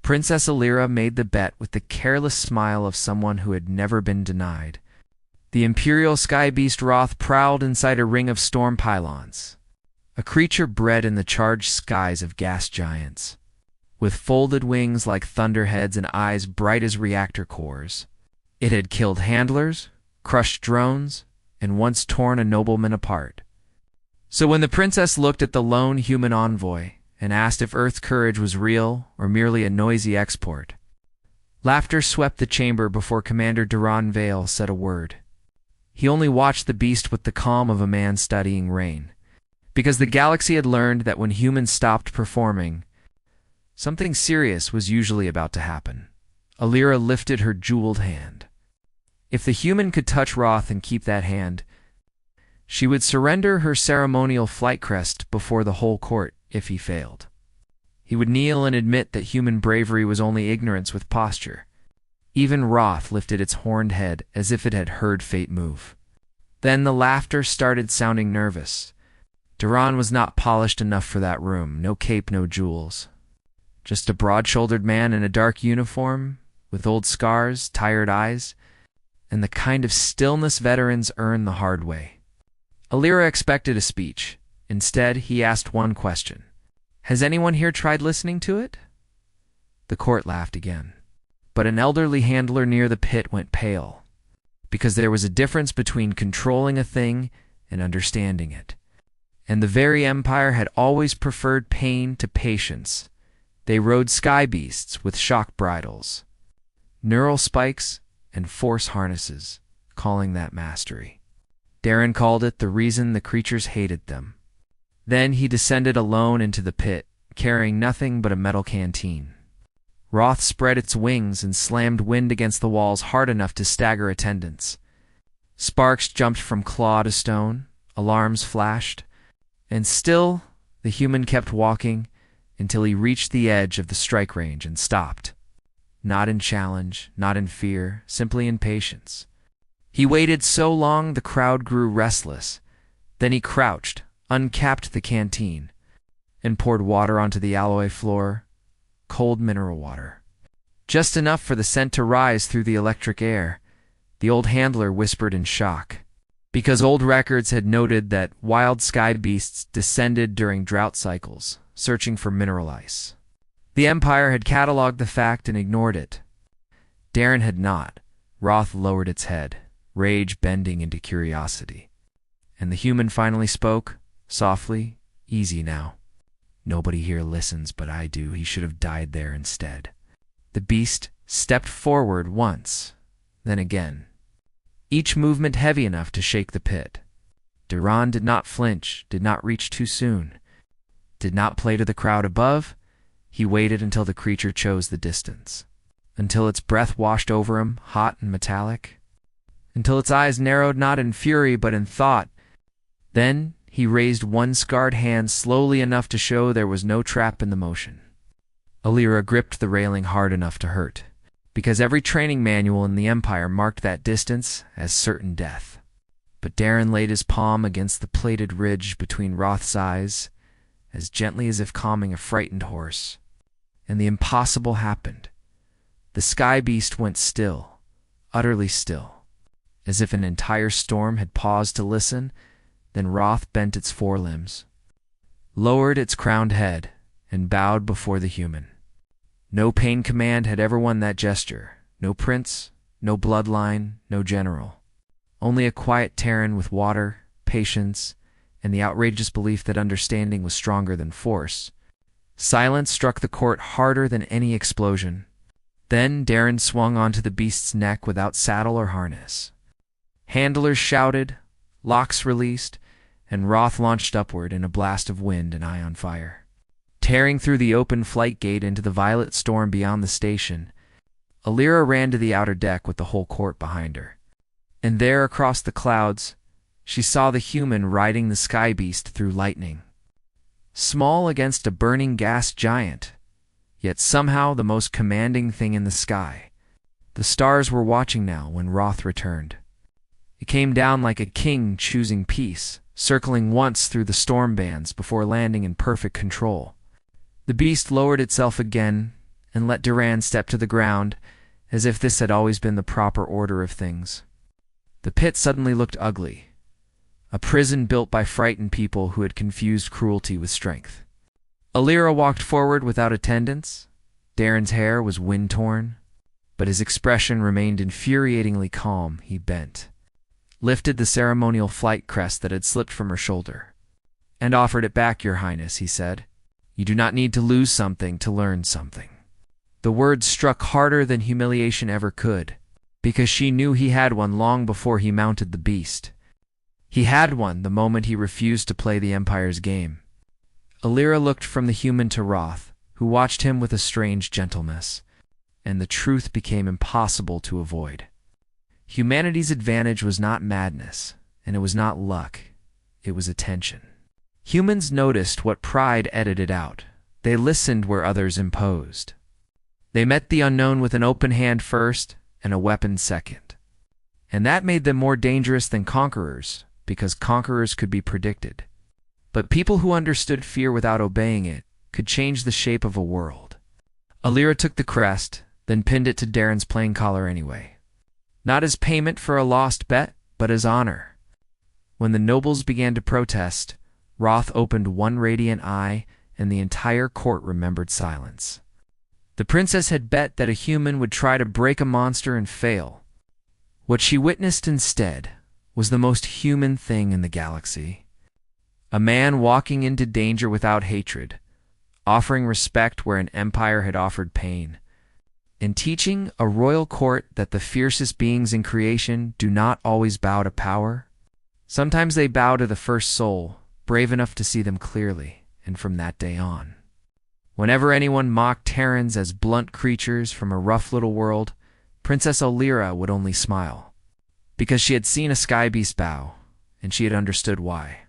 Princess Alira made the bet with the careless smile of someone who had never been denied. The imperial Skybeast Roth prowled inside a ring of storm pylons, a creature bred in the charged skies of gas giants, with folded wings like thunderheads and eyes bright as reactor cores. It had killed handlers, crushed drones, and once torn a nobleman apart. So when the princess looked at the lone human envoy and asked if Earth's courage was real or merely a noisy export, laughter swept the chamber before Commander Duran Vale said a word. He only watched the beast with the calm of a man studying rain, because the galaxy had learned that when humans stopped performing, something serious was usually about to happen. Alira lifted her jeweled hand. If the human could touch Roth and keep that hand, she would surrender her ceremonial flight crest before the whole court if he failed. He would kneel and admit that human bravery was only ignorance with posture. Even Roth lifted its horned head as if it had heard fate move. Then the laughter started sounding nervous. Duran was not polished enough for that room, no cape, no jewels. Just a broad-shouldered man in a dark uniform, with old scars, tired eyes, and the kind of stillness veterans earn the hard way. Alira expected a speech. Instead, he asked one question. "Has anyone here tried listening to it?" The court laughed again. But an elderly handler near the pit went pale, because there was a difference between controlling a thing and understanding it. And the very Empire had always preferred pain to patience. They rode Skybeasts with shock bridles, neural spikes, and force harnesses, calling that mastery. Darren called it the reason the creatures hated them. Then he descended alone into the pit, carrying nothing but a metal canteen. Roth spread its wings and slammed wind against the walls hard enough to stagger attendants. Sparks jumped from claw to stone, alarms flashed, and still the human kept walking until he reached the edge of the strike range and stopped. Not in challenge, not in fear, simply in patience. He waited so long the crowd grew restless. Then he crouched, uncapped the canteen, and poured water onto the alloy floor, cold mineral water. Just enough for the scent to rise through the electric air. The old handler whispered in shock, because old records had noted that wild sky beasts descended during drought cycles, searching for mineral ice. The Empire had cataloged the fact and ignored it. Darren had not. Roth lowered its head, rage bending into curiosity. And the human finally spoke, softly, easy now. "Nobody here listens, but I do. He should have died there instead." The beast stepped forward once, then again, each movement heavy enough to shake the pit. Duran did not flinch, did not reach too soon, did not play to the crowd above. He waited until the creature chose the distance, until its breath washed over him, hot and metallic, until its eyes narrowed not in fury but in thought. Then he raised one scarred hand slowly enough to show there was no trap in the motion. Alira gripped the railing hard enough to hurt, because every training manual in the Empire marked that distance as certain death. But Darren laid his palm against the plated ridge between Roth's eyes, as gently as if calming a frightened horse. And the impossible happened. The sky beast went still, utterly still, as if an entire storm had paused to listen. Then Roth bent its forelimbs, lowered its crowned head, and bowed before the human. No pain command had ever won that gesture. No prince, no bloodline, no general. Only a quiet Terran with water, patience, and the outrageous belief that understanding was stronger than force. Silence struck the court harder than any explosion. Then Darren swung onto the beast's neck without saddle or harness. Handlers shouted, locks released, and Roth launched upward in a blast of wind and ion fire. Tearing through the open flight gate into the violet storm beyond the station, Alira ran to the outer deck with the whole court behind her. And there across the clouds, she saw the human riding the sky beast through lightning. Small against a burning gas giant, yet somehow the most commanding thing in the sky. The stars were watching now when Roth returned. It came down like a king choosing peace, circling once through the storm bands before landing in perfect control. The beast lowered itself again, and let Duran step to the ground, as if this had always been the proper order of things. The pit suddenly looked ugly, a prison built by frightened people who had confused cruelty with strength. Alira walked forward without attendance. Darren's hair was wind-torn, but his expression remained infuriatingly calm. He bent, lifted the ceremonial flight crest that had slipped from her shoulder, and offered it back, Your Highness, he said. You do not need to lose something to learn something. The words struck harder than humiliation ever could, because she knew he had one long before he mounted the beast. He had one the moment he refused to play the Empire's game. Alira looked from the human to Roth, who watched him with a strange gentleness, and the truth became impossible to avoid. Humanity's advantage was not madness, and it was not luck. It was attention. Humans noticed what pride edited out. They listened where others imposed. They met the unknown with an open hand first and a weapon second. And that made them more dangerous than conquerors, because conquerors could be predicted. But people who understood fear without obeying it could change the shape of a world. Alira took the crest, then pinned it to Darren's plain collar anyway. Not as payment for a lost bet, but as honor. When the nobles began to protest, Roth opened one radiant eye, and the entire court remembered silence. The princess had bet that a human would try to break a monster and fail. What she witnessed instead was the most human thing in the galaxy. A man walking into danger without hatred, offering respect where an empire had offered pain, and teaching a royal court that the fiercest beings in creation do not always bow to power. Sometimes they bow to the first soul, brave enough to see them clearly, and from that day on. Whenever anyone mocked Terrans as blunt creatures from a rough little world, Princess Alira would only smile, because she had seen a Skybeast bow, and she had understood why.